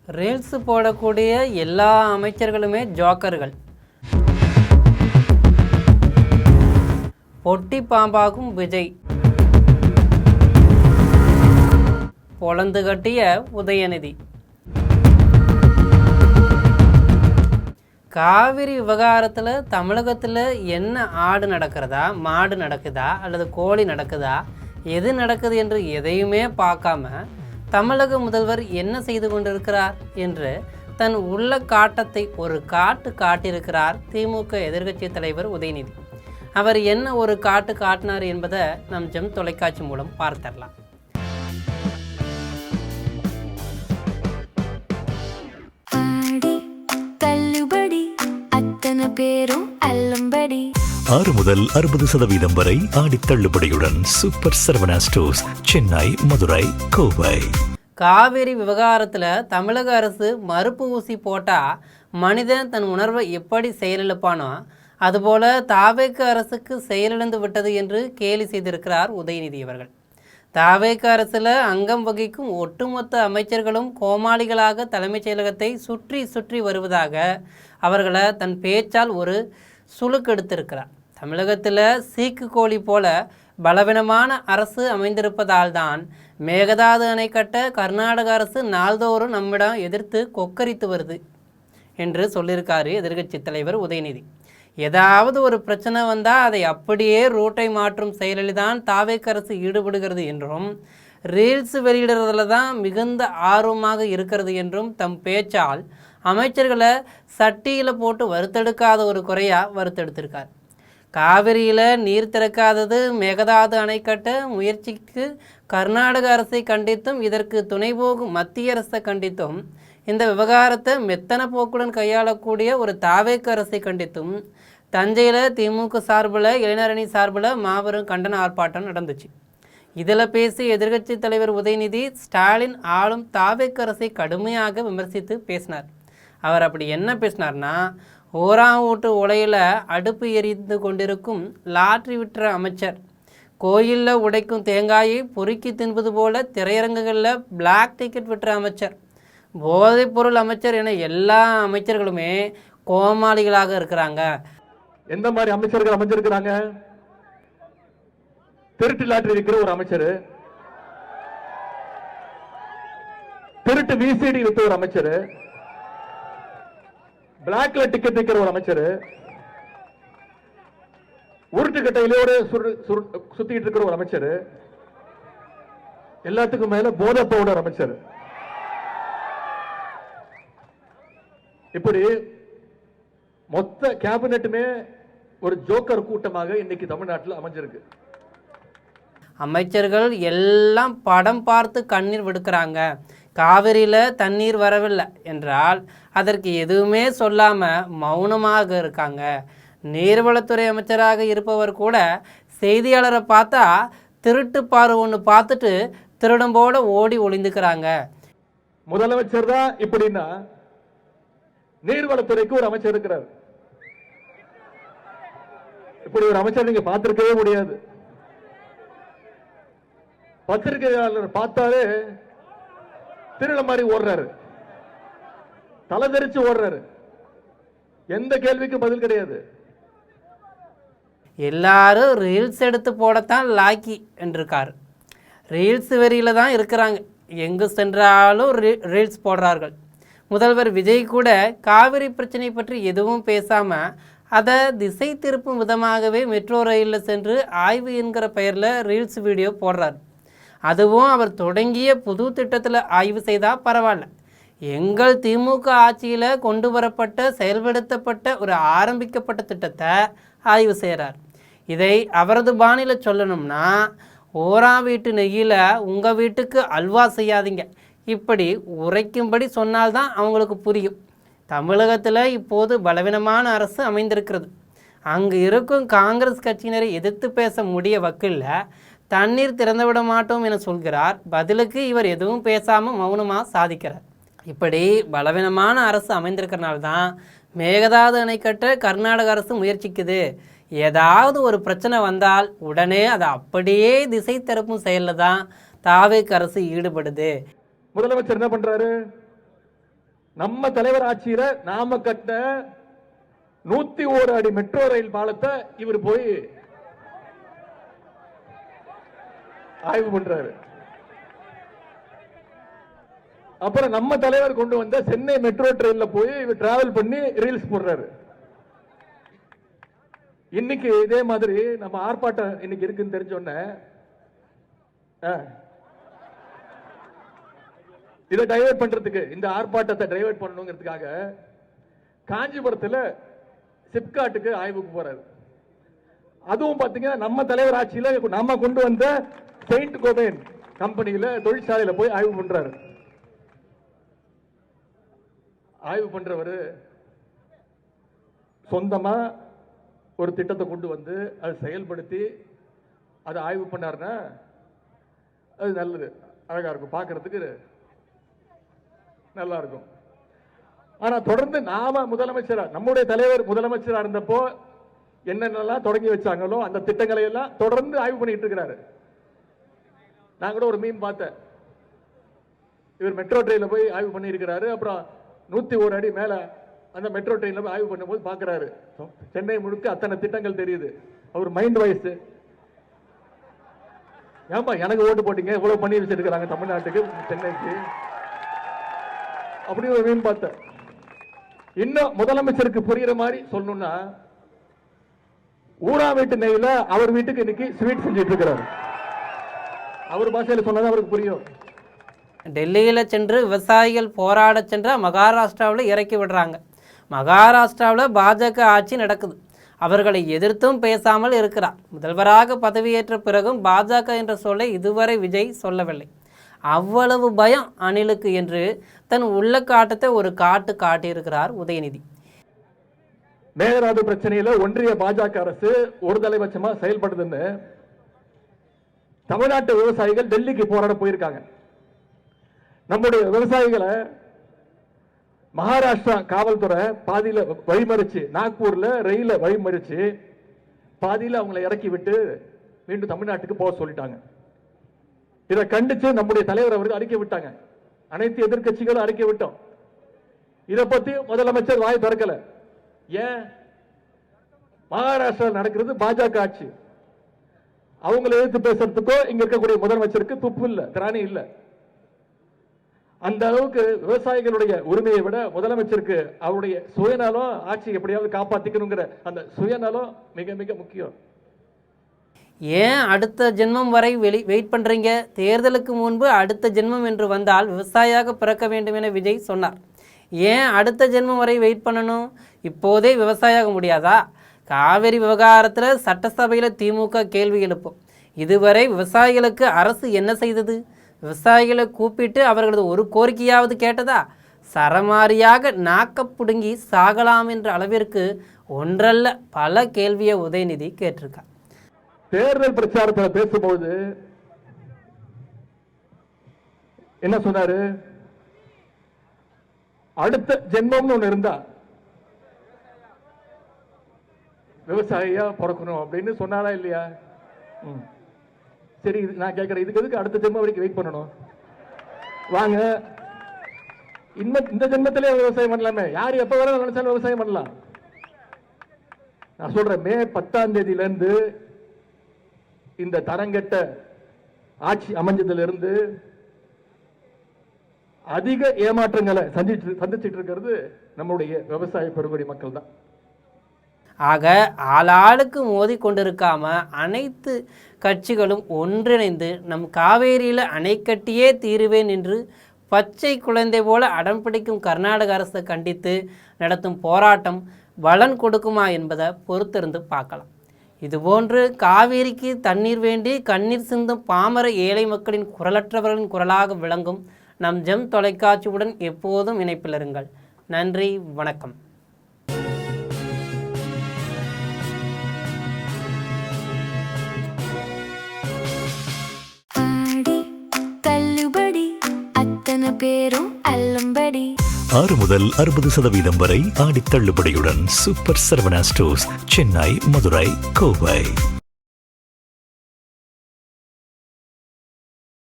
Reels போடக்கூடிய எல்லா அமைச்சர்களுமே ஜோக்கர்கள். பொட்டி பாம்பாகும் விஜய், பொலந்து கட்டிய உதயநிதி. காவிரி விவகாரத்தில் தமிழகத்தில் என்ன ஆடு நடக்கிறதா, மாடு நடக்குதா, அல்லது கோழி நடக்குதா, எது நடக்குது என்று எதையுமே பார்க்காம தமிழக முதல்வர் என்ன செய்து கொண்டிருக்கிறார் என்று தன் உள்ள காட்டத்தை ஒரு காட்டியிருக்கிறார் திமுக எதிர்க்கட்சி தலைவர் உதயநிதி. அவர் என்ன ஒரு காட்டினார் என்பதை நம் ஜெம் தொலைக்காட்சி மூலம் பார்த்தரலாம். பேரும் அல்லம்படி 6 முதல் 60% வரை ஆடி தள்ளுபடியுடன் சூப்பர் சரவணா ஸ்டோர்ஸ், சென்னை, மதுரை, கோவை. காவிரி விவகாரத்தில் தமிழக அரசு மறுப்பு ஊசி போட்டால் மனிதன் தன் உணர்வை எப்படி செயலிழப்பானோ அதுபோல தாவேக அரசுக்கு செயலிழந்து விட்டது என்று கேலி செய்திருக்கிறார் உதயநிதி அவர்கள். தாவேக அரசில் அங்கம் வகிக்கும் ஒட்டுமொத்த அமைச்சர்களும் கோமாளிகளாக தலைமைச் செயலகத்தை சுற்றி சுற்றி வருவதாக அவர்களை தன் பேச்சால் ஒரு சுழுக்கெடுத்திருக்கிறார். தமிழகத்தில் சீக்கு கோழி போல பலவீனமான அரசு அமைந்திருப்பதால் தான் மேகதாது அணை கட்ட கர்நாடக அரசு நாள்தோறும் நம்மிடம் எதிர்த்து கொக்கரித்து வருது என்று சொல்லியிருக்காரு எதிர்க்கட்சி தலைவர் உதயநிதி. ஏதாவது ஒரு பிரச்சனை வந்தால் அதை அப்படியே ரூட்டை மாற்றும் செயலில் தான் தாவேக அரசு ஈடுபடுகிறது என்றும் ரீல்ஸ் வெளியிடுறதுல தான் மிகுந்த ஆர்வமாக இருக்கிறது என்றும் தம் பேச்சால் அமைச்சர்களை சட்டியில் போட்டு வறுத்தெடுக்காத ஒரு குறையாக வறுத்தெடுத்திருக்கார். காவிரியில் நீர் திறக்காதது, மேகதாது அணை கட்ட முயற்சிக்கு கர்நாடக அரசை கண்டித்தும் இதற்கு துணை போகும் மத்திய அரசை கண்டித்தும் இந்த விவகாரத்தை மெத்தன போக்குடன் கையாளக்கூடிய ஒரு தாவேக அரசை கண்டித்தும் தஞ்சையில் திமுக சார்பில், இளைஞரணி சார்பில் மாபெரும் கண்டன ஆர்ப்பாட்டம் நடந்துச்சு. இதில் பேசி எதிர்க்கட்சி தலைவர் உதயநிதி ஸ்டாலின் ஆளும் தாவேக அரசை கடுமையாக விமர்சித்து பேசினார். அவர் அப்படி என்ன பேசினார்னா, ஓராம் வீட்டு உலையில் அடுப்பு எரிந்து கொண்டிருக்கும் லாட்ரி விற்ற அமைச்சர், கோயிலில் உடைக்கும் தேங்காயை பொறுக்கி தின்பது போல திரையரங்குகளில் பிளாக் டிக்கெட் விற்ற அமைச்சர், போதைப்பொருள் அமைச்சர் என எல்லா அமைச்சர்களுமே கோமாளிகளாக இருக்கிறாங்க. எந்த மாதிரி அமைச்சர்கள் அமைஞ்சிருக்கிறாங்க? திருட்டு லாட்டரி விற்கிற ஒரு அமைச்சர், திருட்டு விசிடி விற்ற ஒரு அமைச்சர், பிளாக்ல டிக்கெட் விற்கிற ஒரு அமைச்சர், உருட்டுக்கட்டையிலோடு சுத்திட்டு இருக்கிற ஒரு அமைச்சர், எல்லாத்துக்கும் மேல போதை பவுடர் அமைச்சர். இப்படி மொத்த கேபினட்டுமே ஒரு ஜோக்கர் கூட்டமாக இன்னைக்கு தமிழ்நாட்டில் அமைஞ்சிருக்கு. அமைச்சர்கள் எல்லாம் படம் பார்த்து கண்ணீர் விடுக்கிறாங்க. காவிரியில் தண்ணீர் வரவில்லை என்றால் அதற்கு எதுவுமே சொல்லாமல் மௌனமாக இருக்காங்க. நீர்வளத்துறை அமைச்சராக இருப்பவர் கூட செய்தியாளரை பார்த்தா திருட்டு பாரு ஒன்று பார்த்துட்டு திருடம் போல ஓடி ஒளிந்துக்கிறாங்க. முதலமைச்சர் தான் இப்படின்னா நீர்வளத்துறைக்கு ஒரு அமைச்சர் இருக்கிறார். இப்படி ஒரு அமைச்சர் நீங்க பார்த்திருக்கவே முடியாது. பத்திரிகையாளர் பார்த்தாலே திருட மாதிரி ஓடுறாரு, தலை தெரிச்சு ஓடுறாரு, எந்த கேள்விக்கும் பதில் கிடையாது. எல்லாரும் ரீல்ஸ் எடுத்து போடத்தான் லாக்கி என்றிருக்கார். ரீல்ஸ் வெறியில் தான் இருக்கிறாங்க. எங்கு சென்றாலும் ரீல்ஸ் போடுறார்கள். முதல்வர் விஜய் கூட காவிரி பிரச்சனை பற்றி எதுவும் பேசாமல் அதை திசை திருப்பும் விதமாகவே மெட்ரோ ரயிலில் சென்று ஆய்வு என்கிற பெயரில் ரீல்ஸ் வீடியோ போடுறார். அதுவும் அவர் தொடங்கிய புது திட்டத்தில் ஆய்வு செய்தால் பரவாயில்ல. எங்கள் திமுக ஆட்சியில் கொண்டு வரப்பட்ட செயல்படுத்தப்பட்ட ஒரு ஆரம்பிக்கப்பட்ட திட்டத்தை ஆய்வு செய்கிறார். இதை அவரது பாணியில் சொல்லணும்னா, ஓராம் வீட்டு நெய்யில் உங்கள் வீட்டுக்கு அல்வா செய்யாதீங்க, இப்படி உரைக்கும்படி சொன்னால்தான் அவங்களுக்கு புரியும். தமிழகத்தில் இப்போது பலவீனமான அரசு அமைந்திருக்கிறது. அங்கு இருக்கும் காங்கிரஸ் கட்சியினரை எதிர்த்து பேச முடிய வக்கில்ல. தண்ணீர் திறந்துவிட மாட்டோம் என சொல்கிறார். பதிலுக்கு இவர் எதுவும் பேசாமல் மௌனமாக சாதிக்கிறார். இப்படி பலவீனமான அரசு அமைந்திருக்கிறனால்தான் மேகதாது அணை கட்ட கர்நாடக அரசு முயற்சிக்குது. ஏதாவது ஒரு பிரச்சனை வந்தால் உடனே அதை அப்படியே திசை திருப்பும் செயலில் தான் தாவேக அரசு ஈடுபடுது. முதலமைச்சர் என்ன பண்றாரு? நம்ம தலைவர் ஆட்சியில நாம கட்ட 101 அடி மெட்ரோ ரயில் பாலத்தை இவர் போய் ஆய்வு பண்றாரு. அப்புறம் நம்ம தலைவர் கொண்டு வந்த சென்னை மெட்ரோ ட்ரெயின்ல போய் இவர் டிராவல் பண்ணி ரீல்ஸ் போடுறாரு. இன்னைக்கு இதே மாதிரி நம்ம ஆர்ப்பாட்டம் இன்னைக்கு இருக்குன்னு தெரிஞ்சோன்ன இதை டைவர்ட் பண்றதுக்கு, இந்த ஆர்ப்பாட்டத்தை டைவர்ட் பண்ணணுங்கிறதுக்காக காஞ்சிபுரத்தில் சிப்காட்டுக்கு ஆய்வுக்கு போறாரு. அதுவும் பாத்தீங்கன்னா நம்ம தலைவர் ஆட்சியில நம்ம கொண்டு வந்த செயின்ட் கோபைன் கம்பெனியில தொழிற்சாலையில போய் ஆய்வு பண்றாரு. ஆய்வு பண்றவர் சொந்தமா ஒரு திட்டத்தை கொண்டு வந்து அதை செயல்படுத்தி அதை ஆய்வு பண்ணாருன்னா அது நல்லது, அழகா இருக்கும், பார்க்கறதுக்கு நல்லா இருக்கும். ஆனா தொடர்ந்து நாம முதலமைச்சரா, நம்முடைய தலைவர் முதலமைச்சரா இருந்தப்போ என்னென்னலாம் தொடங்கி வச்சாங்களோ அந்த திட்டங்களை எல்லாம் தொடர்ந்து ஆய்வு பண்ணிட்டு இருக்கிறாரு. நான் கூட ஒரு மீன் பார்த்தேன், இவர் மெட்ரோ ட்ரெயின்ல போய் ஆய்வு பண்ணி இருக்கிறாரு. அப்புறம் 101 அடி மேல அந்த மெட்ரோ ட்ரெயின்ல போய் ஆய்வு பண்ணும்போது பாக்குறாரு சென்னை முழுக்க அத்தனை திட்டங்கள் தெரியுது. அவர் மைண்ட் வாய்ஸ், ஏன்பா எனக்கு ஓட்டு போட்டீங்க, இவ்வளவு பண்ணி வச்சிருக்கிறாங்க தமிழ்நாட்டுக்கு, சென்னைக்கு, அப்படி ஒரு மீன் பார்த்தேன். இன்னும் முதலமைச்சருக்கு புரியுற மாதிரி சொல்லணும்னா, ஊரா வீட்டு நெய்ல அவர் வீட்டுக்கு இன்னைக்கு ஸ்வீட் செஞ்சுட்டு இருக்கிறாரு. அவர் பாஷையில சொன்னது அவருக்கு புரியும். டெல்லியில் சென்று விவசாயிகள் போராட சென்ற மகாராஷ்டிராவில் இறக்கி விடுறாங்க. மகாராஷ்டிராவில் பாஜக ஆட்சி நடக்குது. அவர்களை எதிர்த்தும் பேசாமல் இருக்கிறார். முதல்வராக பதவியேற்ற பிறகும் பாஜக என்ற சொல்லை இதுவரை விஜய் சொல்லவில்லை. அவ்வளவு பயம் அணிலுக்கு என்று தன் உள்ள காட்டத்தை ஒரு காட்டியிருக்கிறார் உதயநிதி. மேகதாது பிரச்சனையில ஒன்றிய பாஜக அரசு ஒரு தலைபட்சமா செயல்படுதுன்னு தமிழ்நாட்டு விவசாயிகள் டெல்லிக்கு போராட போயிருக்காங்க. நம்முடைய விவசாயிகளை மகாராஷ்டிரா காவல்துறை பாதியில வழிமறிச்சு, நாக்பூர்ல ரயில வழிமறிச்சு பாதியில அவங்களை இறக்கி விட்டு மீண்டும் தமிழ்நாட்டுக்கு போக சொல்லிட்டாங்க. இதை கண்டிச்சு நம்முடைய தலைவர் அவர்கள் அறிக்கை விட்டாங்க. அனைத்து எதிர்கட்சிகளும் அறிக்கை விட்டோம். இதை பத்தி முதலமைச்சர் வாய் திறக்கல. ஏன்? மகாராஷ்டிரா நடக்கிறது பாஜக ஆட்சி. அவங்களை எதிர்த்து பேசுறதுக்கோ இங்க இருக்கக்கூடிய முதலமைச்சருக்கு துப்பு இல்ல, திராணி இல்ல. அந்த அளவுக்கு விவசாயிகளுடைய உரிமையை விட முதலமைச்சருக்கு அவருடைய சுயநலம், ஆட்சி எப்படியாவது காப்பாத்திக்கணுங்கிற அந்த சுயநலம் மிக மிக முக்கியம். ஏன் அடுத்த ஜென்மம் வரை வெயிட் பண்ணுறீங்க? தேர்தலுக்கு முன்பு அடுத்த ஜென்மம் என்று வந்தால் விவசாயியாக பிறக்க வேண்டும் என விஜய் சொன்னார். ஏன் அடுத்த ஜென்மம் வரை வெயிட் பண்ணணும்? இப்போதே விவசாயியாக முடியாதா? காவிரி விவகாரத்தில் சட்டசபையில் திமுக கேள்வி எழுப்பும். இதுவரை விவசாயிகளுக்கு அரசு என்ன செய்தது? விவசாயிகளை கூப்பிட்டு அவர்களது ஒரு கோரிக்கையாவது கேட்டதா? சரமாரியாக நாக்க புடுங்கி சாகலாம் என்ற அளவிற்கு ஒன்றல்ல பல கேள்வியை உதயநிதி கேட்டிருக்கார். தேர்தல் பிரச்சாரத்தில் பேசும்போது என்ன சொன்னாரு? அடுத்த ஜென்மம்னு ஒண்ணு இருந்தா விவசாயியா பிறக்கணும் அப்படின்னு சொன்னாரா இல்லையா? சரி, நான் கேட்கிறேன், இதுக்கு எதுக்கு அடுத்த ஜென்மம் வரைக்கும் வெயிட் பண்ணணும்? வாங்க, இந்த ஜென்மத்திலே விவசாயம் பண்ணலாமே. யார் எப்ப வர நினைச்சாலும் விவசாயம் பண்ணலாம். நான் சொல்றேன், மே 10ஆம் தேதியில இருந்து இந்த தரங்கெட்ட ஆட்சி அமைஞ்சதுல இருந்து அதிக ஏமாற்றங்களை சந்திச்சிட்டு இருக்கிறது நம்முடைய விவசாய பெருங்குடி மக்கள் தான். ஆக ஆளாளுக்கு மோதி கொண்டிருக்காம அனைத்து கட்சிகளும் ஒன்றிணைந்து நம் காவேரியில் அணை கட்டியே தீருவேன் என்று பச்சை குழந்தை போல அடம் பிடிக்கும் கர்நாடக அரசை கண்டித்து நடத்தும் போராட்டம் பலன் கொடுக்குமா என்பதை பொறுத்திருந்து பார்க்கலாம். இதுபோன்று காவேரிக்கு தண்ணீர் வேண்டி கண்ணீர் சிந்தும் பாமர ஏழை மக்களின் குரலற்றவர்களின் குரலாக விளங்கும் நம் ஜெம் தொலைக்காட்சியுடன் எப்போதும் இணைப்பில் இருங்கள். நன்றி, வணக்கம். பேரும் அல்லும்படி 6 முதல் 60% வரை ஆடி தள்ளுபடியுடன் சூப்பர் சரவணா ஸ்டோர்ஸ், சென்னை, மதுரை, கோவை.